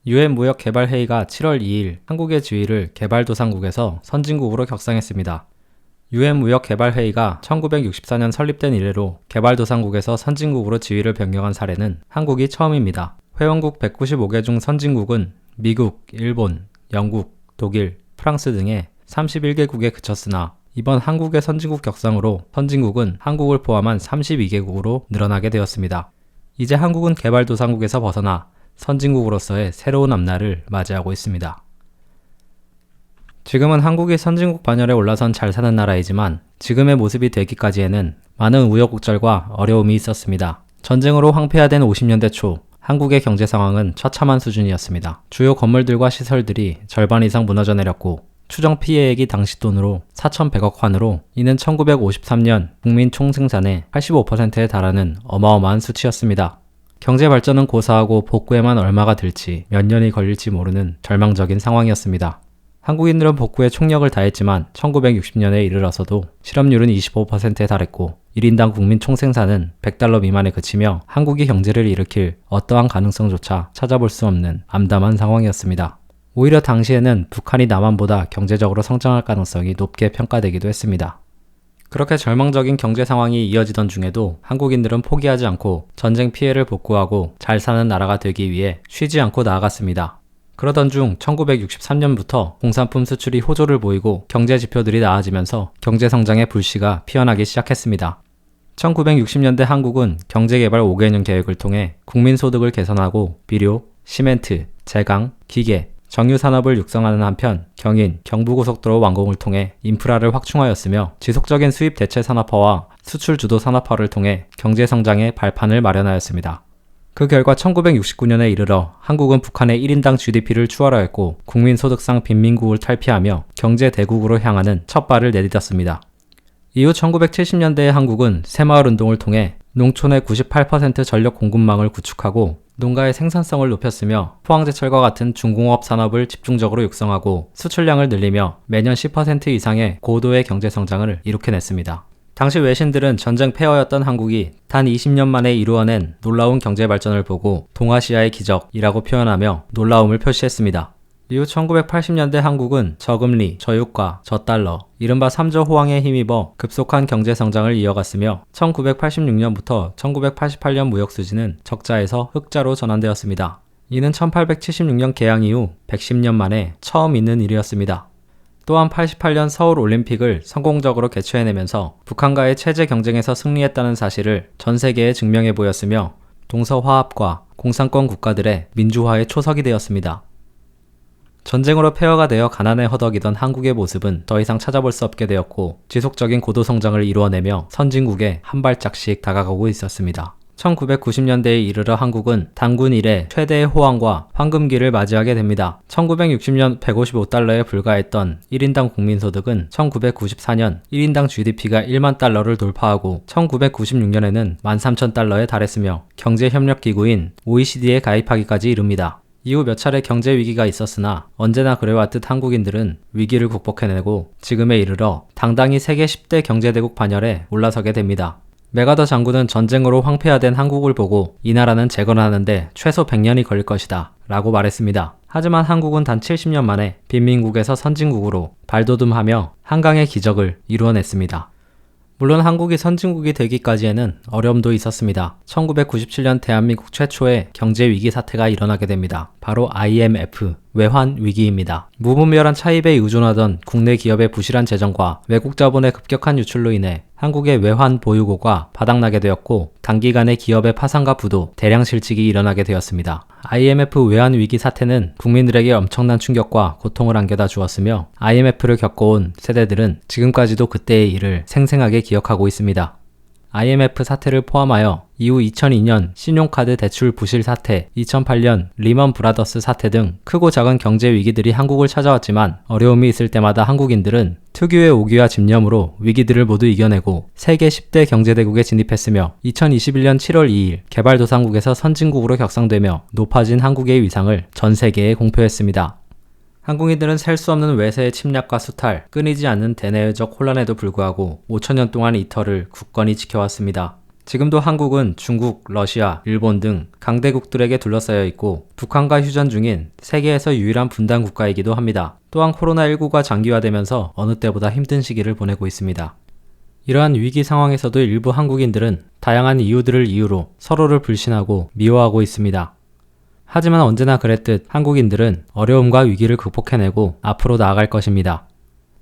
UN 무역개발회의가 7월 2일 한국의 지위를 개발도상국에서 선진국으로 격상했습니다. UN 무역개발회의가 1964년 설립된 이래로 개발도상국에서 선진국으로 지위를 변경한 사례는 한국이 처음입니다. 회원국 195개 중 선진국은 미국, 일본, 영국, 독일, 프랑스 등의 31개국에 그쳤으나 이번 한국의 선진국 격상으로 선진국은 한국을 포함한 32개국으로 늘어나게 되었습니다. 이제 한국은 개발도상국에서 벗어나 선진국으로서의 새로운 앞날을 맞이하고 있습니다. 지금은 한국이 선진국 반열에 올라선 잘 사는 나라이지만 지금의 모습이 되기까지에는 많은 우여곡절과 어려움이 있었습니다. 전쟁으로 황폐화된 50년대 초 한국의 경제 상황은 처참한 수준이었습니다. 주요 건물들과 시설들이 절반 이상 무너져 내렸고 추정 피해액이 당시 돈으로 4,100억 환으로 이는 1953년 국민 총생산의 85%에 달하는 어마어마한 수치였습니다. 경제 발전은 고사하고 복구에만 얼마가 들지 몇 년이 걸릴지 모르는 절망적인 상황이었습니다. 한국인들은 복구에 총력을 다했지만 1960년에 이르러서도 실업률은 25%에 달했고 1인당 국민 총생산은 $100 미만에 그치며 한국이 경제를 일으킬 어떠한 가능성조차 찾아볼 수 없는 암담한 상황이었습니다. 오히려 당시에는 북한이 남한보다 경제적으로 성장할 가능성이 높게 평가되기도 했습니다. 그렇게 절망적인 경제 상황이 이어지던 중에도 한국인들은 포기하지 않고 전쟁 피해를 복구하고 잘 사는 나라가 되기 위해 쉬지 않고 나아갔습니다. 그러던 중 1963년부터 공산품 수출이 호조를 보이고 경제 지표들이 나아지면서 경제 성장의 불씨가 피어나기 시작했습니다. 1960년대 한국은 경제개발 5개년 계획을 통해 국민소득을 개선하고 비료, 시멘트, 제강, 기계, 정유산업을 육성하는 한편 경인, 경부고속도로 완공을 통해 인프라를 확충하였으며 지속적인 수입 대체 산업화와 수출 주도 산업화를 통해 경제 성장의 발판을 마련하였습니다. 그 결과 1969년에 이르러 한국은 북한의 1인당 GDP를 추월하였고 국민소득상 빈민국을 탈피하며 경제 대국으로 향하는 첫 발을 내딛었습니다. 이후 1970년대의 한국은 새마을운동을 통해 농촌의 98% 전력 공급망을 구축하고 농가의 생산성을 높였으며 포항제철과 같은 중공업 산업을 집중적으로 육성하고 수출량을 늘리며 매년 10% 이상의 고도의 경제성장을 이룩해냈습니다. 당시 외신들은 전쟁 폐허였던 한국이 단 20년 만에 이루어낸 놀라운 경제발전을 보고 동아시아의 기적이라고 표현하며 놀라움을 표시했습니다. 이후 1980년대 한국은 저금리, 저유가, 저달러, 이른바 3조 호황에 힘입어 급속한 경제성장을 이어갔으며 1986년부터 1988년 무역수지는 적자에서 흑자로 전환되었습니다. 이는 1876년 개항 이후 110년 만에 처음 있는 일이었습니다. 또한 88년 서울올림픽을 성공적으로 개최해내면서 북한과의 체제 경쟁에서 승리했다는 사실을 전 세계에 증명해 보였으며 동서화합과 공산권 국가들의 민주화의 초석이 되었습니다. 전쟁으로 폐허가 되어 가난에 허덕이던 한국의 모습은 더 이상 찾아볼 수 없게 되었고 지속적인 고도 성장을 이루어내며 선진국에 한 발짝씩 다가가고 있었습니다. 1990년대에 이르러 한국은 단군 이래 최대의 호황과 황금기를 맞이하게 됩니다. 1960년 155달러에 불과했던 1인당 국민소득은 1994년 1인당 GDP가 1만 달러를 돌파하고 1996년에는 13,000달러에 달했으며 경제협력기구인 OECD에 가입하기까지 이릅니다. 이후 몇 차례 경제 위기가 있었으나 언제나 그래왔듯 한국인들은 위기를 극복해내고 지금에 이르러 당당히 세계 10대 경제대국 반열에 올라서게 됩니다. 메가더 장군은 전쟁으로 황폐화된 한국을 보고 이 나라는 재건하는데 최소 100년이 걸릴 것이다 라고 말했습니다. 하지만 한국은 단 70년 만에 빈민국에서 선진국으로 발돋움하며 한강의 기적을 이루어냈습니다. 물론 한국이 선진국이 되기까지에는 어려움도 있었습니다. 1997년 대한민국 최초의 경제위기 사태가 일어나게 됩니다. 바로 IMF, 외환위기입니다. 무분별한 차입에 의존하던 국내 기업의 부실한 재정과 외국 자본의 급격한 유출로 인해 한국의 외환 보유고가 바닥나게 되었고 단기간에 기업의 파산과 부도, 대량 실직이 일어나게 되었습니다. IMF 외환위기 사태는 국민들에게 엄청난 충격과 고통을 안겨다 주었으며 IMF를 겪어온 세대들은 지금까지도 그때의 일을 생생하게 기억하고 있습니다. IMF 사태를 포함하여 이후 2002년 신용카드 대출 부실 사태, 2008년 리먼 브라더스 사태 등 크고 작은 경제 위기들이 한국을 찾아왔지만 어려움이 있을 때마다 한국인들은 특유의 오기와 집념으로 위기들을 모두 이겨내고 세계 10대 경제대국에 진입했으며 2021년 7월 2일 개발도상국에서 선진국으로 격상되며 높아진 한국의 위상을 전 세계에 공표했습니다. 한국인들은 셀 수 없는 외세의 침략과 수탈, 끊이지 않는 대내외적 혼란에도 불구하고 5천년 동안 이 터를 굳건히 지켜왔습니다. 지금도 한국은 중국, 러시아, 일본 등 강대국들에게 둘러싸여 있고 북한과 휴전 중인 세계에서 유일한 분단 국가이기도 합니다. 또한 코로나19가 장기화되면서 어느 때보다 힘든 시기를 보내고 있습니다. 이러한 위기 상황에서도 일부 한국인들은 다양한 이유들을 이유로 서로를 불신하고 미워하고 있습니다. 하지만 언제나 그랬듯 한국인들은 어려움과 위기를 극복해내고 앞으로 나아갈 것입니다.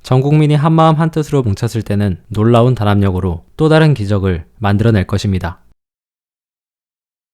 전 국민이 한마음 한뜻으로 뭉쳤을 때는 놀라운 단합력으로 또 다른 기적을 만들어낼 것입니다.